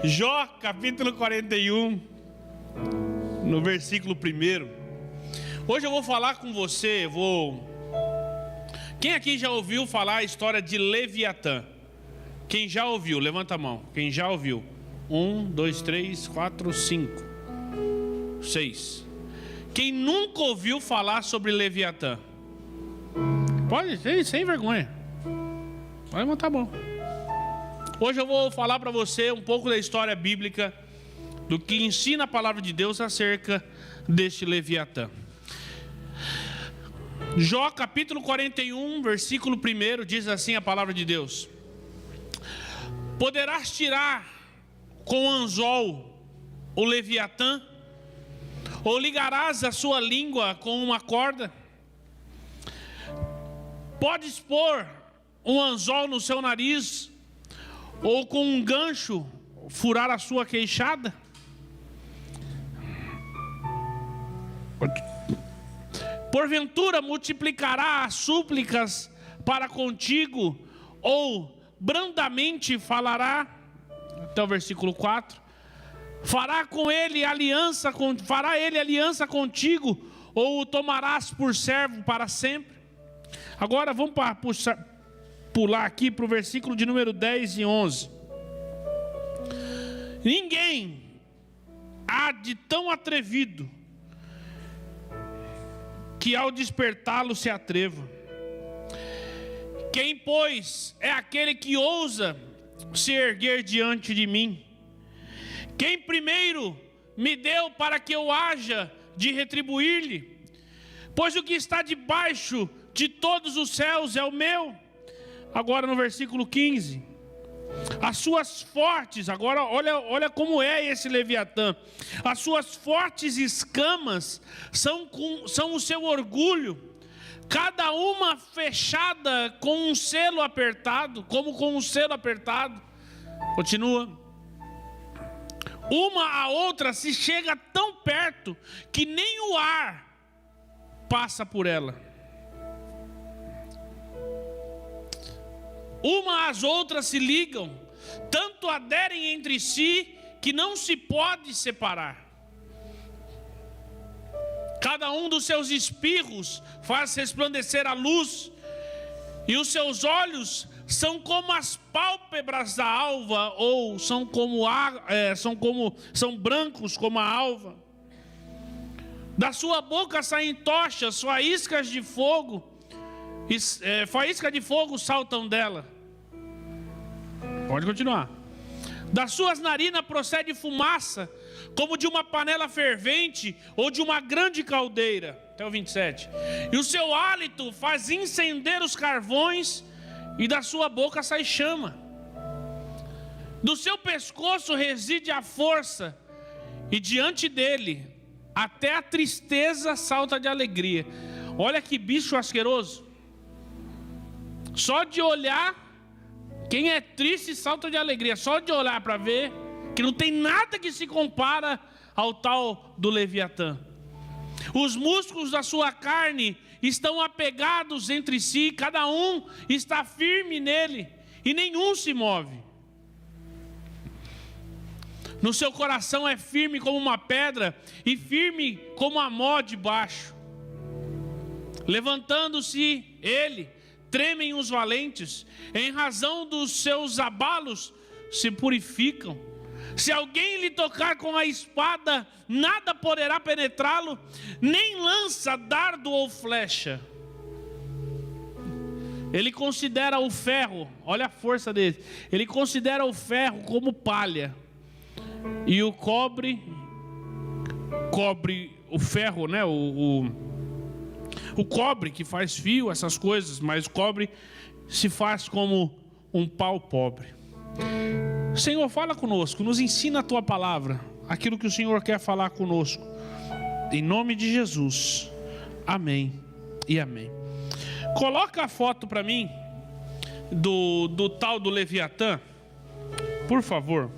Jó, capítulo 41, no versículo 1. Hoje eu vou falar com você, Quem aqui já ouviu falar a história de Leviatã? Quem já ouviu? Levanta a mão. Quem já ouviu? 1, 2, 3, 4, 5, 6. Quem nunca ouviu falar sobre Leviatã? Pode, sem vergonha. Pode levantar a mão. Hoje eu vou falar para você um pouco da história bíblica, do que ensina a palavra de Deus acerca deste Leviatã. Jó capítulo 41, versículo 1, diz assim a palavra de Deus: Poderás tirar com anzol o Leviatã? Ou ligarás a sua língua com uma corda? Podes pôr um anzol no seu nariz, ou com um gancho furar a sua queixada? Porventura multiplicará as súplicas para contigo, ou brandamente falará? Até o versículo 4. Fará ele aliança contigo, ou o tomarás por servo para sempre? Agora vamos pular aqui para o versículo de número 10 e 11. Ninguém há de tão atrevido que ao despertá-lo se atreva. Quem, pois, é aquele que ousa se erguer diante de mim? Quem primeiro me deu para que eu haja de retribuir-lhe? Pois o que está debaixo de todos os céus é o meu. Agora no versículo 15. As suas fortes, agora olha como é esse Leviatã. As suas fortes escamas são o seu orgulho, cada uma fechada com um selo apertado, como com um selo apertado. Continua. Uma a outra se chega tão perto que nem o ar passa por ela. Uma às outras se ligam, tanto aderem entre si que não se pode separar. Cada um dos seus espirros faz resplandecer a luz, e os seus olhos são como as pálpebras da alva, ou são brancos como a alva. Da sua boca saem tochas, faíscas de fogo saltam dela. Pode continuar. Das suas narinas procede fumaça, como de uma panela fervente ou de uma grande caldeira. Até o 27. E o seu hálito faz incender os carvões, e da sua boca sai chama. Do seu pescoço reside a força, e diante dele até a tristeza salta de alegria. Olha que bicho asqueroso. Só de olhar, quem é triste salta de alegria. Só de olhar para ver que não tem nada que se compara ao tal do Leviatã. Os músculos da sua carne estão apegados entre si, cada um está firme nele, e nenhum se move. No seu coração é firme como uma pedra, e firme como a mó de baixo. Levantando-se ele, tremem os valentes, em razão dos seus abalos se purificam. Se alguém lhe tocar com a espada, nada poderá penetrá-lo, nem lança, dardo ou flecha. Ele considera o ferro, olha a força dele, ele considera o ferro como palha, e o cobre o ferro, né? O cobre que faz fio, essas coisas, mas o cobre se faz como um pau pobre. Senhor, fala conosco, nos ensina a tua palavra, aquilo que o Senhor quer falar conosco, em nome de Jesus, amém e amém. Coloca a foto para mim do tal do Leviatã, por favor.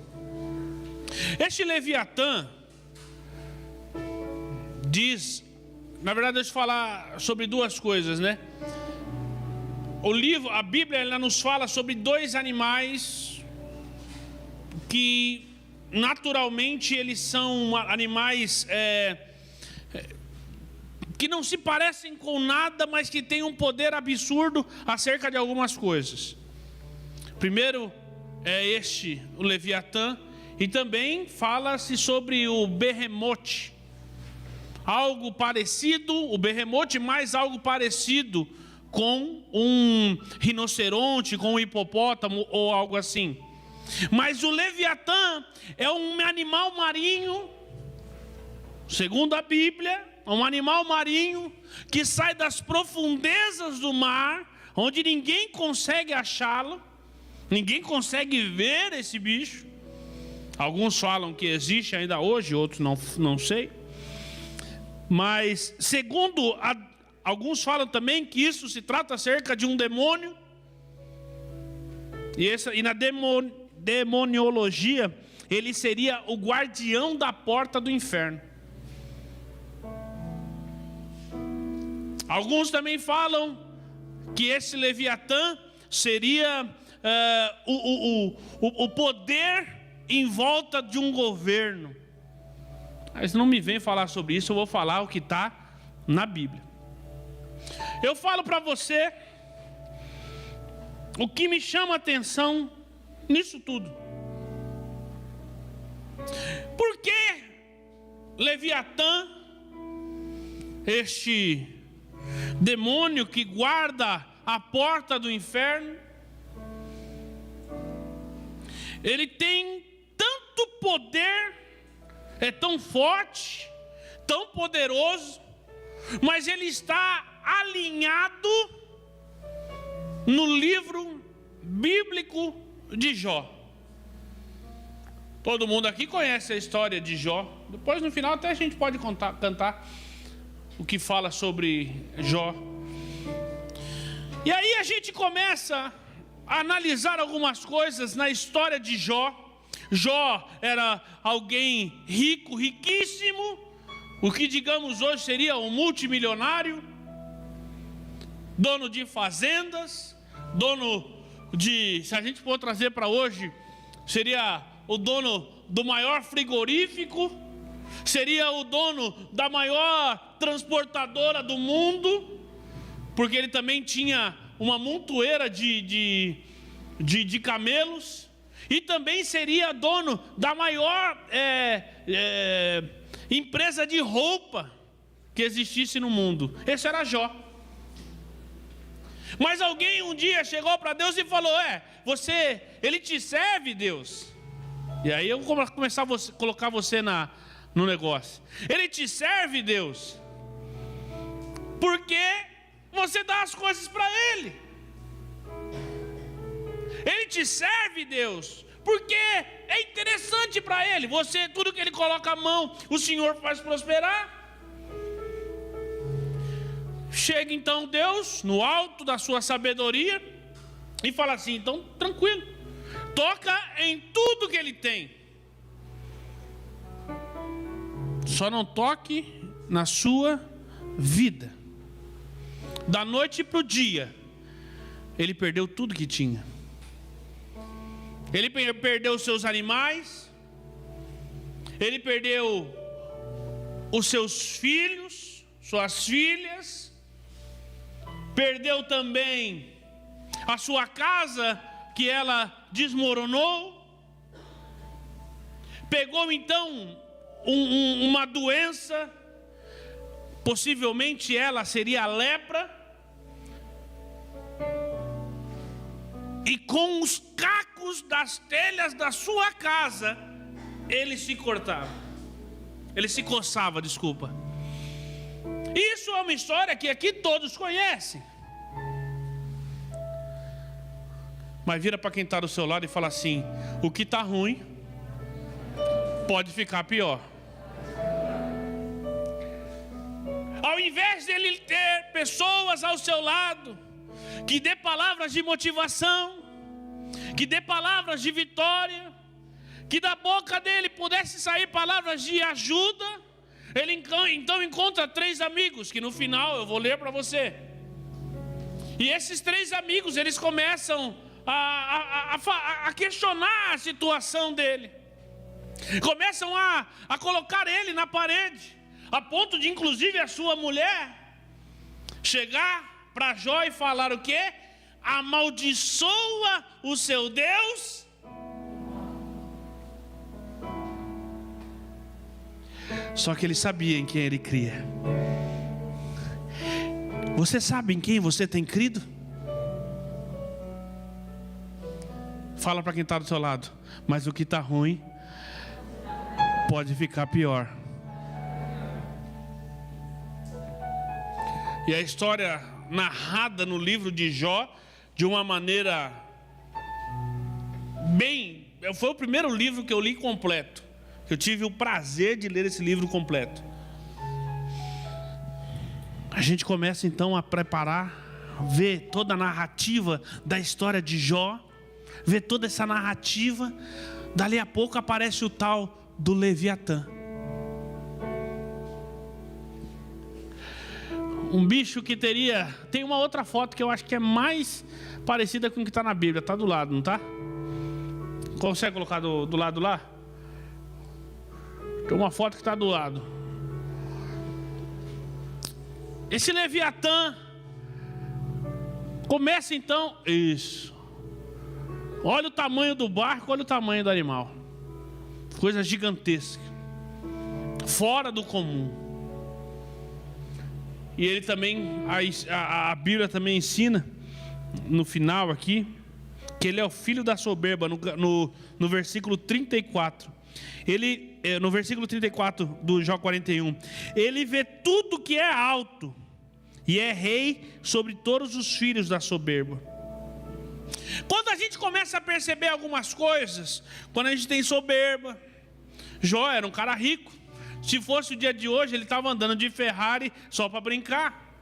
Este Leviatã diz, na verdade, deixa eu falar sobre duas coisas, né? A Bíblia, ela nos fala sobre dois animais que naturalmente eles são animais que não se parecem com nada, mas que têm um poder absurdo acerca de algumas coisas. Primeiro é o Leviatã, e também fala-se sobre o Behemoth, algo parecido, o Behemoth mais algo parecido com um rinoceronte, com um hipopótamo ou algo assim. Mas o Leviatã é um animal marinho, segundo a Bíblia, um animal marinho que sai das profundezas do mar, onde ninguém consegue achá-lo, ninguém consegue ver esse bicho. Alguns falam que existe ainda hoje, outros não sei. Mas alguns falam também que isso se trata acerca de um demônio. E na demoniologia, ele seria o guardião da porta do inferno. Alguns também falam que esse Leviatã seria o poder em volta de um governo. Mas não me vem falar sobre isso, eu vou falar o que está na Bíblia. Eu falo para você o que me chama a atenção nisso tudo. Por que Leviatã, este demônio que guarda a porta do inferno, ele tem tanto poder, é tão forte, tão poderoso, mas ele está alinhado no livro bíblico de Jó. Todo mundo aqui conhece a história de Jó. Depois no final até a gente pode cantar o que fala sobre Jó. E aí a gente começa a analisar algumas coisas na história de Jó. Jó era alguém rico, riquíssimo, o que digamos hoje seria um multimilionário, dono de fazendas, dono de, se a gente for trazer para hoje, seria o dono do maior frigorífico, seria o dono da maior transportadora do mundo, porque ele também tinha uma montoeira de camelos, e também seria dono da maior empresa de roupa que existisse no mundo. Esse era Jó. Mas alguém um dia chegou para Deus e falou: ele te serve, Deus? E aí eu vou começar a colocar você no negócio. Ele te serve, Deus, porque você dá as coisas para ele. Ele te serve, Deus, porque é interessante para ele. Tudo que ele coloca a mão, o Senhor faz prosperar. Chega então Deus no alto da sua sabedoria e fala assim: então tranquilo, toca em tudo que ele tem, só não toque na sua vida. Da noite para o dia, ele perdeu tudo que tinha. Ele perdeu os seus animais, ele perdeu os seus filhos, suas filhas, perdeu também a sua casa, que ela desmoronou. Pegou então uma doença, possivelmente ela seria a lepra, e com os cacos das telhas da sua casa, ele se coçava, desculpa. Isso é uma história que aqui todos conhecem. Mas vira para quem está do seu lado e fala assim: o que está ruim pode ficar pior. Ao invés dele ter pessoas ao seu lado que dê palavras de motivação, que dê palavras de vitória, que da boca dele pudesse sair palavras de ajuda, ele então encontra 3 amigos, que no final eu vou ler para você. E esses 3 amigos, eles começam a questionar a situação dele. Começam a colocar ele na parede, a ponto de inclusive a sua mulher chegar para Jó e falar o quê? Amaldiçoa o seu Deus. Só que ele sabia em quem ele cria. Você sabe em quem você tem crido? Fala para quem está do seu lado. Mas o que está ruim pode ficar pior. E a história narrada no livro de Jó de uma maneira bem... Foi o primeiro livro que eu li completo. Eu tive o prazer de ler esse livro completo. A gente começa então a preparar, ver toda a narrativa da história de Jó, ver toda essa narrativa. Dali a pouco aparece o tal do Leviatã. Um bicho que teria... Tem uma outra foto que eu acho que é mais parecida com o que está na Bíblia. Está do lado, não está? Consegue colocar do lado lá? Tem uma foto que está do lado. Esse Leviatã começa então... Isso. Olha o tamanho do barco, olha o tamanho do animal. Coisa gigantesca. Fora do comum. E ele também, a Bíblia também ensina, no final aqui, que ele é o filho da soberba, no versículo 34. Ele, no versículo 34 do Jó 41, ele vê tudo que é alto e é rei sobre todos os filhos da soberba. Quando a gente começa a perceber algumas coisas, quando a gente tem soberba, Jó era um cara rico. Se fosse o dia de hoje, ele estava andando de Ferrari só para brincar.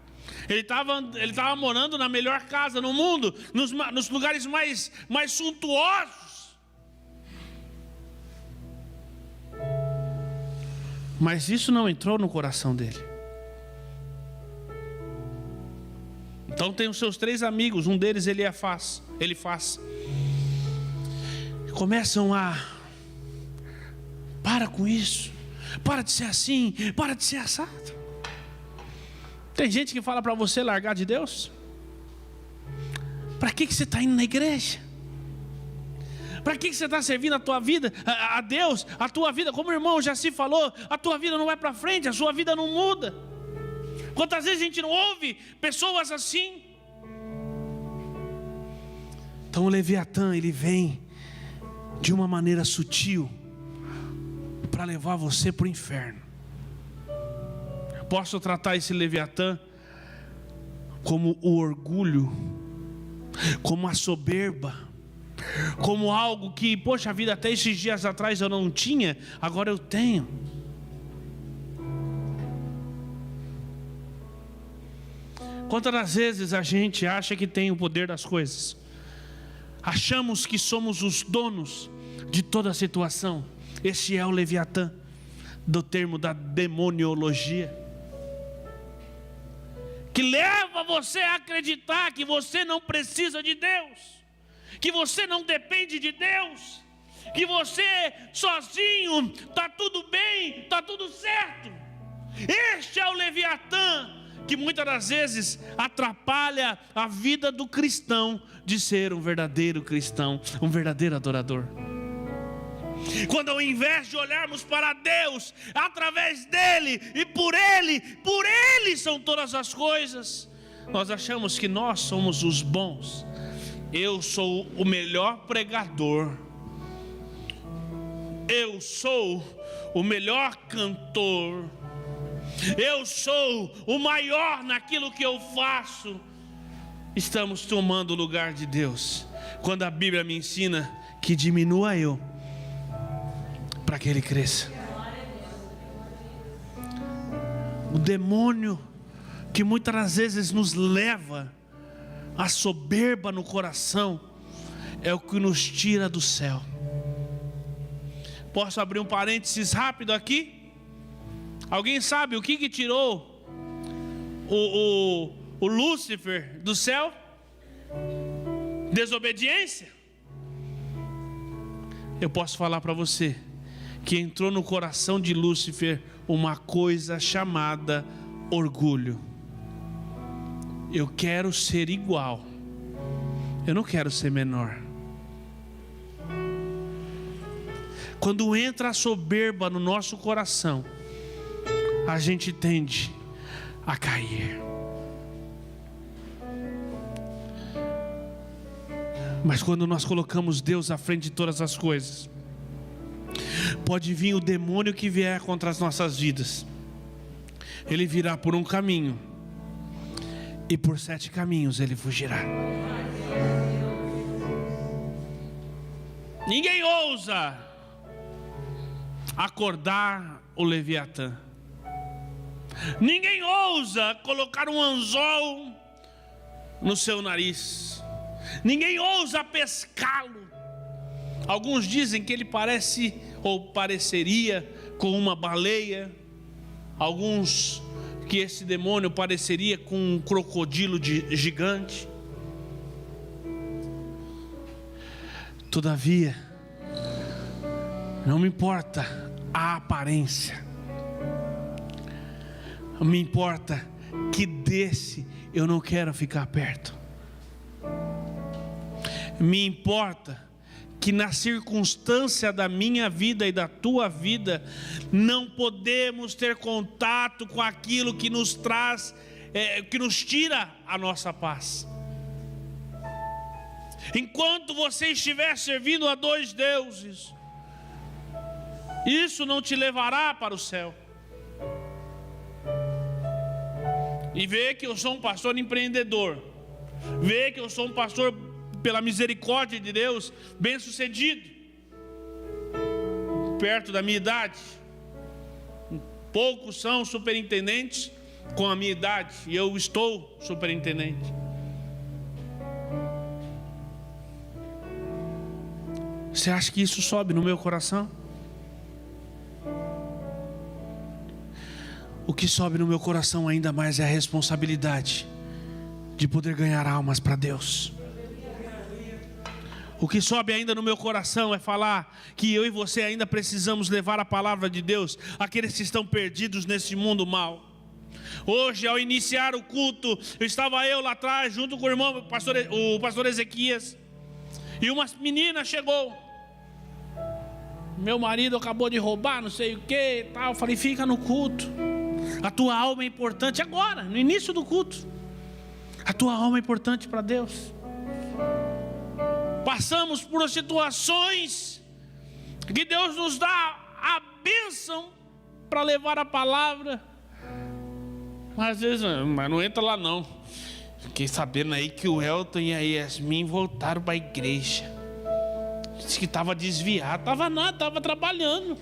Ele estava morando na melhor casa no mundo, nos lugares mais suntuosos. Mas isso não entrou no coração dele. Então tem os seus 3 amigos, um deles ele faz. Começam a... Para com isso. Para de ser assim, para de ser assado. Tem gente que fala para você largar de Deus. Para que você está indo na igreja? Para que você está servindo a tua vida, a Deus? A tua vida, como o irmão já se falou, a tua vida não vai para frente, a sua vida não muda. Quantas vezes a gente não ouve pessoas assim? Então o Leviatã, ele vem de uma maneira sutil para levar você para o inferno. Posso tratar esse Leviatã como o orgulho, como a soberba, como algo que, poxa vida, até esses dias atrás eu não tinha, agora eu tenho. Quantas das vezes a gente acha que tem o poder das coisas? Achamos que somos os donos de toda a situação. Esse é o Leviatã, do termo da demoniologia, que leva você a acreditar que você não precisa de Deus, que você não depende de Deus, que você sozinho está tudo bem, está tudo certo. Este é o Leviatã que muitas das vezes atrapalha a vida do cristão de ser um verdadeiro cristão, um verdadeiro adorador. Quando ao invés de olharmos para Deus, através dEle e por Ele são todas as coisas, nós achamos que nós somos os bons. Eu sou o melhor pregador, eu sou o melhor cantor, eu sou o maior naquilo que eu faço. Estamos tomando o lugar de Deus, quando a Bíblia me ensina que diminua eu, para que Ele cresça. O demônio que muitas das vezes nos leva à soberba no coração é o que nos tira do céu. Posso abrir um parênteses rápido aqui? Alguém sabe o que tirou o Lúcifer do céu? Desobediência. Eu posso falar para você que entrou no coração de Lúcifer uma coisa chamada orgulho. Eu quero ser igual, eu não quero ser menor. Quando entra a soberba no nosso coração, a gente tende a cair. Mas quando nós colocamos Deus à frente de todas as coisas, pode vir o demônio que vier contra as nossas vidas, ele virá por um caminho, e por 7 caminhos ele fugirá. Ninguém ousa acordar o Leviatã. Ninguém ousa colocar um anzol no seu nariz. Ninguém ousa pescá-lo. Alguns dizem que ele parece ou pareceria com uma baleia. Alguns que esse demônio pareceria com um crocodilo gigante. Todavia, não me importa a aparência, me importa que desse eu não quero ficar perto. Me importa que na circunstância da minha vida e da tua vida, não podemos ter contato com aquilo que nos traz, que nos tira a nossa paz. Enquanto você estiver servindo a 2 deuses, isso não te levará para o céu. E vê que eu sou um pastor empreendedor, vê que eu sou um pastor, pela misericórdia de Deus, bem sucedido, perto da minha idade. Poucos são superintendentes com a minha idade, e eu estou superintendente. Você acha que isso sobe no meu coração? O que sobe no meu coração ainda mais é a responsabilidade de poder ganhar almas para Deus. O que sobe ainda no meu coração é falar que eu e você ainda precisamos levar a palavra de Deus àqueles que estão perdidos nesse mundo mal. Hoje, ao iniciar o culto, estava eu lá atrás junto com o irmão, o pastor Ezequias, e uma menina chegou. Meu marido acabou de roubar, não sei o que, tal. Eu falei, fica no culto. A tua alma é importante agora, no início do culto. A tua alma é importante para Deus. Passamos por situações que Deus nos dá a bênção para levar a palavra. Mas às vezes, mas não entra lá não. Fiquei sabendo aí que o Elton e a Yasmin voltaram para a igreja. Disse que estava desviado. Estava nada, estava trabalhando.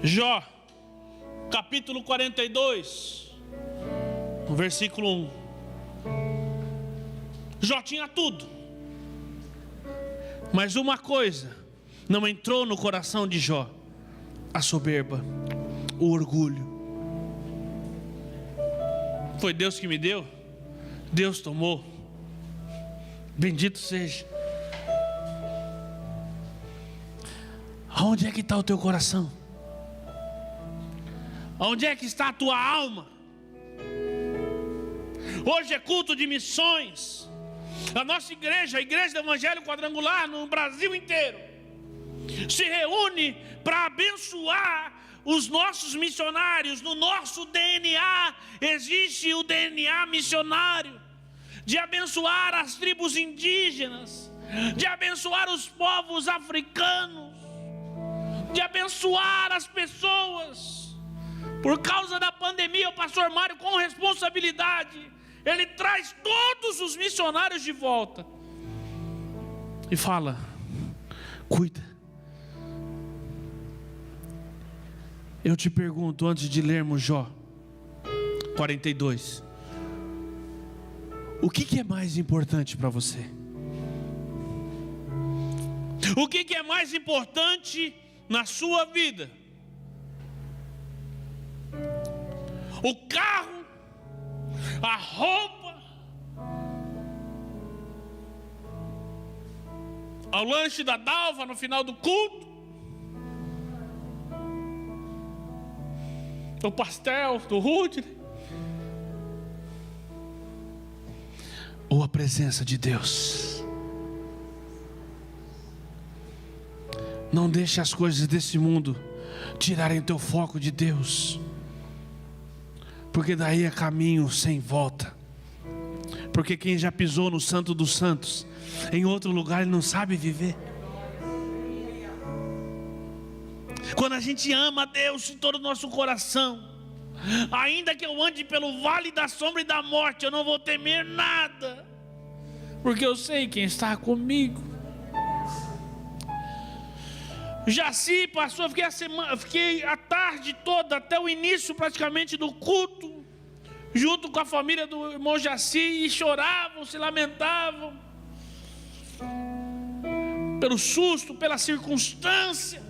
Jó, capítulo 42, versículo 1. Jó tinha tudo, mas uma coisa não entrou no coração de Jó: a soberba, o orgulho. Foi Deus que me deu, Deus tomou, bendito seja. Aonde é que está o teu coração? Onde é que está a tua alma? Hoje é culto de missões. A nossa igreja, a Igreja do Evangelho Quadrangular, no Brasil inteiro, se reúne para abençoar os nossos missionários. No nosso DNA existe o DNA missionário, de abençoar as tribos indígenas, de abençoar os povos africanos, de abençoar as pessoas. Por causa da pandemia, o pastor Mário, com responsabilidade, ele traz todos os missionários de volta e fala: cuida. Eu te pergunto, antes de lermos Jó 42, o que é mais importante para você? O que é mais importante na sua vida? O carro, a roupa, ao lanche da Dalva no final do culto, o pastel do Rudy, ou a presença de Deus. Não deixe as coisas desse mundo tirarem teu foco de Deus, porque daí é caminho sem volta. Porque quem já pisou no Santo dos Santos, em outro lugar ele não sabe viver. Quando a gente ama a Deus de todo o nosso coração, ainda que eu ande pelo vale da sombra e da morte, eu não vou temer nada, porque eu sei quem está comigo. Jaci, pastor, fiquei a tarde toda, até o início praticamente do culto, junto com a família do irmão Jaci, e choravam, se lamentavam, pelo susto, pela circunstância.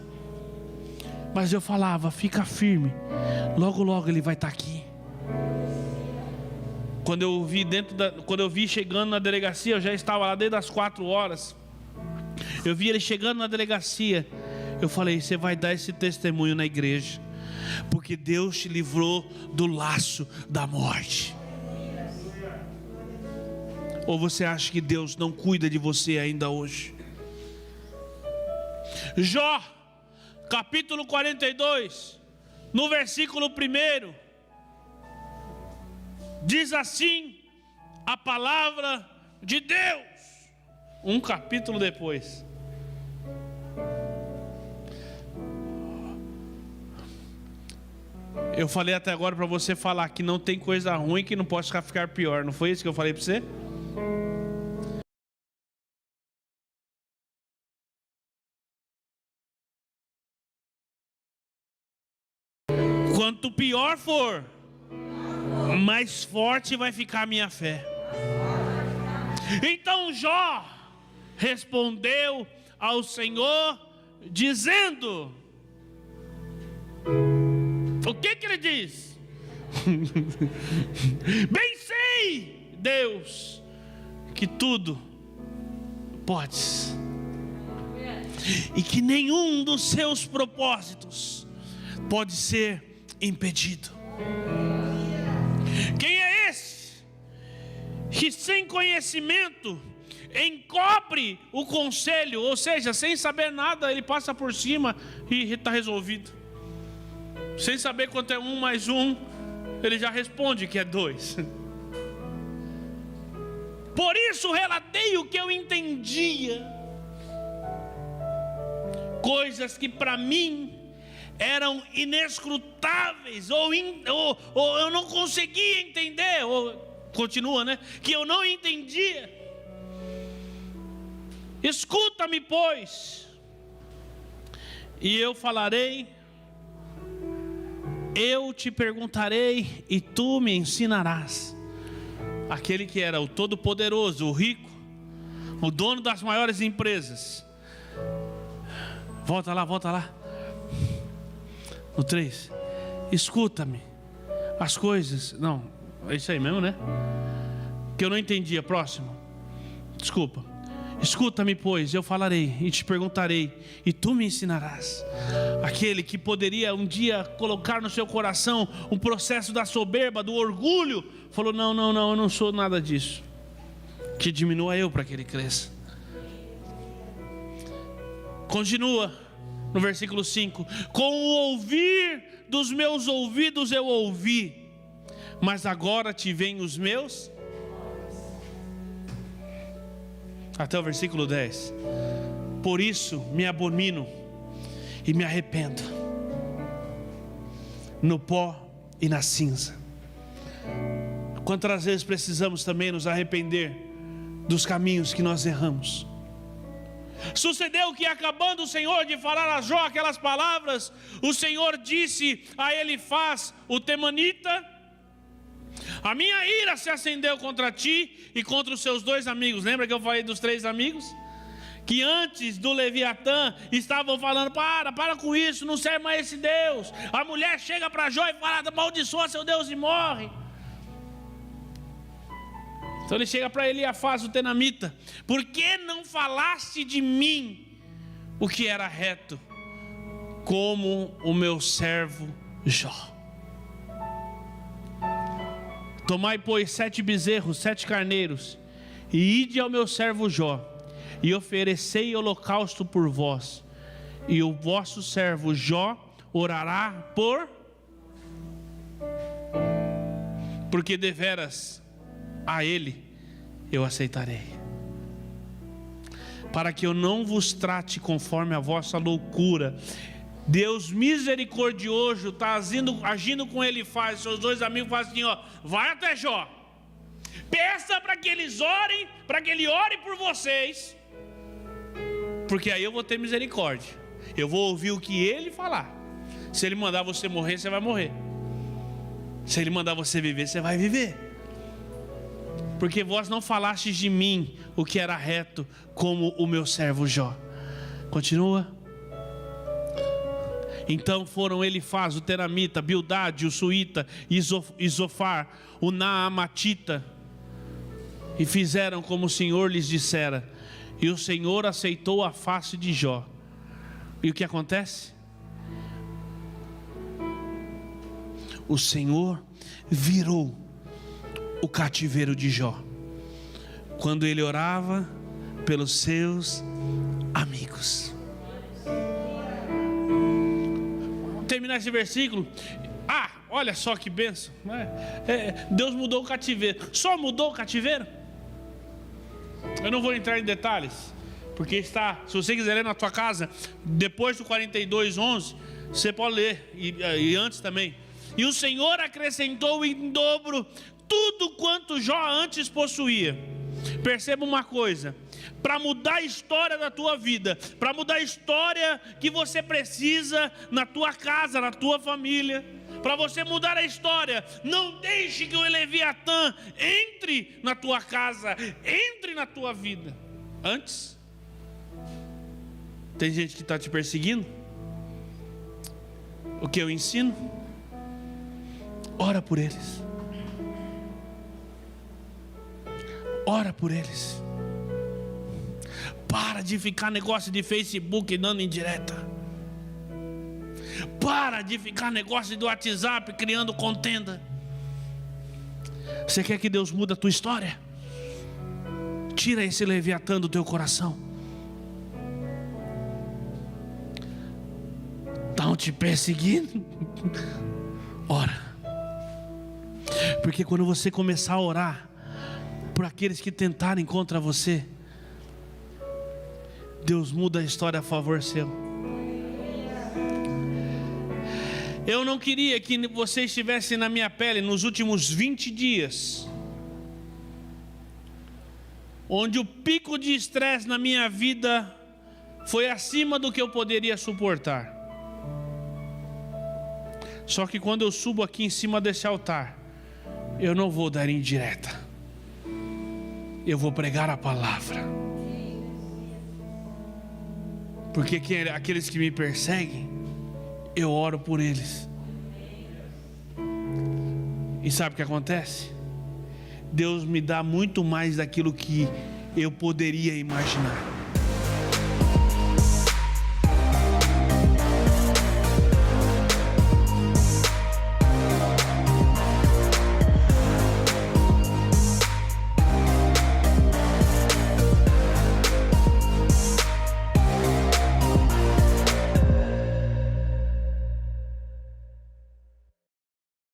Mas eu falava, fica firme, logo logo ele vai estar aqui. Quando eu vi chegando na delegacia, eu já estava lá desde as 4 horas. Eu vi ele chegando na delegacia. Eu falei, você vai dar esse testemunho na igreja, porque Deus te livrou do laço da morte. Ou você acha que Deus não cuida de você ainda hoje? Jó, capítulo 42, no versículo 1, diz assim a palavra de Deus. Um capítulo depois, eu falei até agora para você falar que não tem coisa ruim que não possa ficar pior. Não foi isso que eu falei para você? Quanto pior for, mais forte vai ficar a minha fé. Então Jó respondeu ao Senhor dizendo... O que ele diz? Bem sei, Deus, que tudo podes, e que nenhum dos seus propósitos pode ser impedido. Quem é esse que sem conhecimento encobre o conselho, ou seja, sem saber nada ele passa por cima e está resolvido? Sem saber quanto é 1 mais 1, ele já responde que é 2. Por isso relatei o que eu entendia, coisas que para mim eram inescrutáveis, ou eu não conseguia entender, ou continua, né? Que eu não entendia. Escuta-me, pois, e eu falarei. Eu te perguntarei e tu me ensinarás. Aquele que era o todo-poderoso, o rico, o dono das maiores empresas. Volta lá. No 3. Escuta-me. As coisas... Não, é isso aí mesmo, né? Que eu não entendia. Próximo. Desculpa. Escuta-me, pois, eu falarei e te perguntarei, e tu me ensinarás. Aquele que poderia um dia colocar no seu coração um processo da soberba, do orgulho, falou, não, eu não sou nada disso. Que diminua eu para que ele cresça. Continua no versículo 5. Com o ouvir dos meus ouvidos eu ouvi, mas agora te veem os meus... Até o versículo 10. Por isso me abomino e me arrependo no pó e na cinza. Quantas vezes precisamos também nos arrepender dos caminhos que nós erramos. Sucedeu que, acabando o Senhor de falar a Jó aquelas palavras, o Senhor disse a Elifaz, o temanita: a minha ira se acendeu contra ti e contra os seus 2 amigos. Lembra que eu falei dos 3 amigos? Que antes do Leviatã estavam falando, para com isso, não serve mais esse Deus. A mulher chega para Jó e fala, amaldiçoa seu Deus e morre. Então ele chega para Eliafaz, o tenamita: por que não falaste de mim o que era reto, como o meu servo Jó? Tomai, pois, 7 bezerros, 7 carneiros, e ide ao meu servo Jó, e oferecei holocausto por vós, e o vosso servo Jó orará porque deveras a ele eu aceitarei, para que eu não vos trate conforme a vossa loucura. Deus misericordioso está agindo com Elifaz. Seus 2 amigos fazem assim, ó: vai até Jó, peça para que eles orem, para que ele ore por vocês, porque aí eu vou ter misericórdia, eu vou ouvir o que ele falar. Se ele mandar você morrer, você vai morrer. Se ele mandar você viver, você vai viver. Porque vós não falastes de mim o que era reto, como o meu servo Jó. Continua. Então foram Elifaz, o tenamita, Bildade, o suíta, Isofar, o naamatita, e fizeram como o Senhor lhes dissera. E o Senhor aceitou a face de Jó. E o que acontece? O Senhor virou o cativeiro de Jó quando ele orava pelos seus amigos. Vamos terminar esse versículo. Olha só que bênção, Deus mudou o cativeiro. Só mudou o cativeiro? Eu não vou entrar em detalhes, porque está, se você quiser ler na tua casa, depois do 42:11, você pode ler, e antes também. E o Senhor acrescentou em dobro tudo quanto Jó antes possuía. Perceba uma coisa: para mudar a história da tua vida, para mudar a história que você precisa na tua casa, na tua família, para você mudar a história, não deixe que o Leviatã entre na tua casa, entre na tua vida. Antes, tem gente que está te perseguindo. O que eu ensino? Ora por eles. Ora por eles. Para de ficar negócio de Facebook dando indireta. Para de ficar negócio do WhatsApp criando contenda. Você quer que Deus mude a tua história? Tira esse Leviatã do teu coração. Estão te perseguindo? Ora. Porque quando você começar a orar por aqueles que tentarem contra você, Deus muda a história a favor seu. Eu não queria que você estivesse na minha pele nos últimos 20 dias, onde o pico de estresse na minha vida foi acima do que eu poderia suportar. Só que quando eu subo aqui em cima desse altar, eu não vou dar indireta, eu vou pregar a palavra. Porque aqueles que me perseguem, eu oro por eles. E sabe o que acontece? Deus me dá muito mais daquilo que eu poderia imaginar.